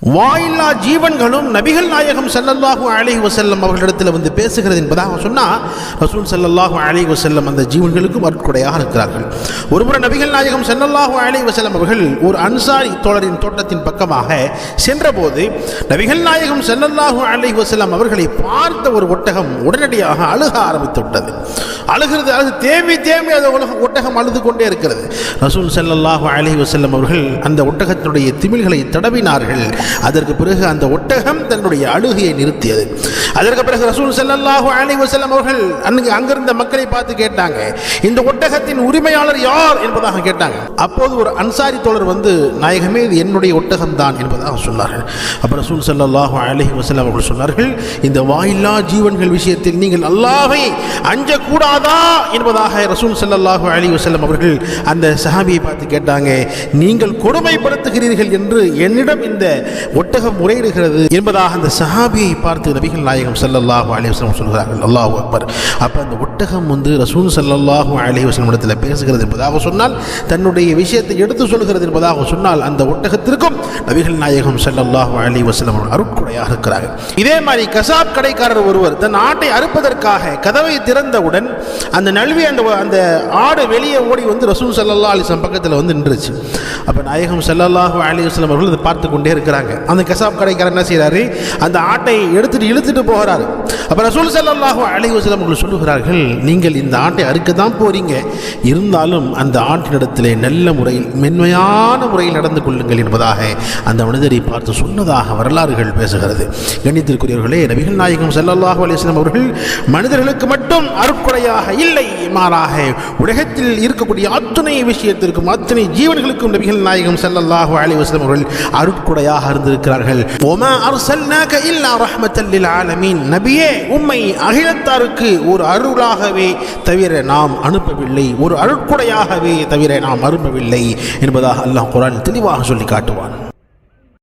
வாயில்லா ஜீவன்களும் நபிகள் நாயகம் ஸல்லல்லாஹு அலைஹி வஸல்லம் அவர்களிடத்தில் வந்து பேசுகிறது என்பதாக சொன்னால் ரசூல் ஸல்லல்லாஹு அலைஹி வஸல்லம் அந்த ஜீவன்களுக்கும் அருட்கொடையாக இருக்கிறார்கள். ஒருமுறை நபிகள் நாயகம் ஸல்லல்லாஹு அலைஹி வஸல்லம் அவர்கள் ஒரு அன்சாரி தோழரின் தோட்டத்தின் பக்கமாக சென்றபோது நபிகள் நாயகம் ஸல்லல்லாஹு அலைஹி வஸல்லம் அவர்களை பார்த்த ஒரு ஒட்டகம் உடனடியாக அழுக ஆரம்பித்து விட்டது. அழுகிறது, அது தேம்பி அது ஒட்டகம் அழுது கொண்டே இருக்கிறது. ரசூல் ஸல்லல்லாஹு அலைஹி வஸல்லம் அவர்கள் அந்த ஒட்டகத்தினுடைய திமில்களை தடவினார்கள். அதற்கு பிறகு அந்த ஒட்டகம் தன்னுடைய அழுகையை நிறுத்தியது. அதற்கு பிறகு ரசூல் ஸல்லல்லாஹு அலைஹி வஸல்லம் அவர்கள் அங்கிருந்த மக்களை பார்த்து கேட்டாங்க, இந்த ஒட்டகத்தின் உரிமையாளர் யார் என்பதாக கேட்டாங்க. அப்போது ஒரு அன்சாரி தோழர் வந்து, நாயகமே இது என்னுடைய ஒட்டகம் தான் என்பதாக சொன்னார்கள். அப்ப ரசூல் ஸல்லல்லாஹு அலைஹி வஸல்லம் அவர்கள் சொன்னார்கள், இந்த வாயில்லா ஜீவன்கள் விஷயத்தில் நீங்கள் அல்லாஹ்வை அஞ்சக்கூடாதா என்பதாக ரசூல் ஸல்லல்லாஹு அலைஹி வஸல்லம் அவர்கள் அந்த சஹாபியை பார்த்து கேட்டாங்க. நீங்கள் கொடுமைப்படுத்துகிறீர்கள் என்று என்னிடம் இந்த ஒட்டகம் முறையிடுகிறது என்பதாக அந்த சஹாபியை பார்த்து நபிகள் நாயகம் ஸல்லல்லாஹு அலைஹி வஸல்லம் சொல்கிறார்கள். அல்லாஹு அக்பர். அப்ப அந்த ஒட்டகம் வந்து ரசூல் ஸல்லல்லாஹு அலைஹி வஸல்லம் இடத்தில் பேசுகிறது என்பதாக சொன்னால், தன்னுடைய விஷயத்தை எடுத்து சொல்கிறது என்பதாக சொன்னால், அந்த ஒட்டகத்திற்கும் நபிகள் நாயகம் ஸல்லல்லாஹு அலைஹி வஸல்லம் அருட்கொடையாக இருக்கிறார்கள். இதே மாதிரி கசாப் கடைக்காரர் ஒருவர் தன் ஆட்டை அறுப்பதற்காக கதவை திறந்தவுடன் அந்த நழுவி அந்த ஆடு வெளியே ஓடி வந்து ரசூல் ஸல்லல்லாஹு அலைஹி வஸல்லம் பக்கத்தில் வந்து நின்றுச்சு. அப்ப நாயகம் ஸல்லல்லாஹு அலைஹி வஸல்லம் அவர்கள் அதை பார்த்து கொண்டே இருக்கிறாங்க. அந்த கசாப் கடைக்காரர் என்ன செய்யறாரு, அந்த ஆட்டை இழுத்துட்டு போகிறாரு. அப்ப ரசூல் ஸல்லல்லாஹு அலைஹி வஸல்லம் அவர்கள் சொல்லுகிறார்கள், நீங்கள் இந்த ஆட்டை அறுக்க தான் போறீங்க, இருந்தாலும் அந்த ஆட்டினிடத்திலே நல்ல முறையில் மென்மையான முறையில் நடந்து கொள்ளுங்கள் என்பதாக அந்த மனிதரை பார்த்து சொன்னதாக வரலாறுகள் பேசுகிறது. கண்ணியத்திற்குரியவர்களே, நபிகள் நாயகம் ஸல்லல்லாஹு அலைஹி வஸல்லம் அவர்கள் மனிதர்களுக்கு மட்டும் அருட்கொடையாக இல்லை, மாறாக உலகத்தில் இருக்கக்கூடிய அத்தனை விஷயத்திற்கும் அத்தனை ஜீவன்களுக்கும் நபிகள் நாயகம் ஸல்லல்லாஹு அலைஹி வஸல்லம் அவர்கள் அருட்கொடையாக இருந்திருக்கிறார்கள். ஒமா அர்ஸல்னாக இல்லா ரஹ்மத்தல் லில் ஆலமீன், நபியே உம்மை அகிலத்தாருக்கு ஒரு அருளாகவே தவிர நாம் அனுப்பவில்லை, ஒரு அருட்கொடையாகவே தவிர நாம் அனுப்பவில்லை என்பதாக அல்லாஹ் குர்ஆனில் தெளிவாக சொல்லி காட்டுவான்.